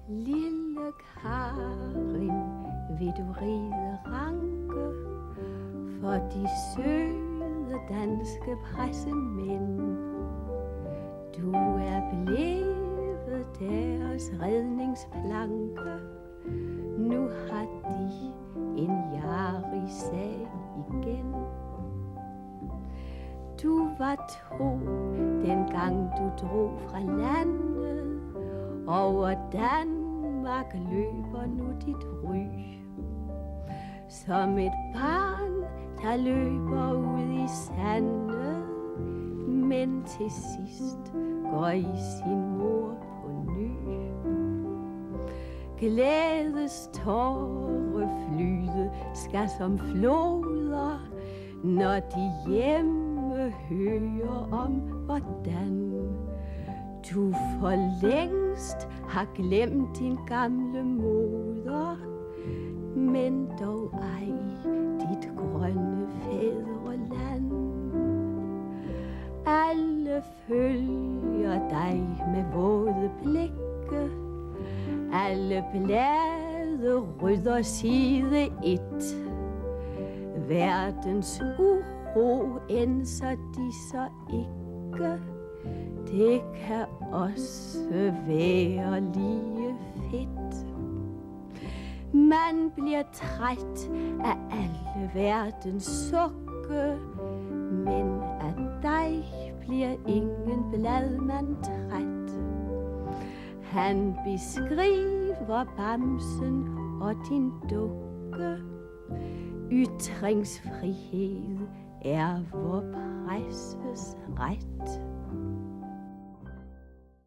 Lille Karin, vil du ride ranke for de søde danske pressemænd? Du er blevet deres redningsplanke. Nu har de en jarig sag igen. Du var 2, dengang du drog fra landet. Over Danmark løber nu dit ry. Som et barn, der løber ud i sandet, men til sidst går i sin mor på ny. Glædestårer flyde skal som floder, når de hjemme hører om, hvordan du for længst har glemt din gamle moder, men dog ej dit grønne fædreland. Alle følger dig med våde blikke, alle blade rydder side 1. Verdens uro ænser de så ikke. Det kan også være lige fedt. Man bliver træt af alle verdens sukke, men af dig bliver ingen bladmand træt. Han beskriver bamsen og din dukke. Ytringsfrihed er vor presses ret.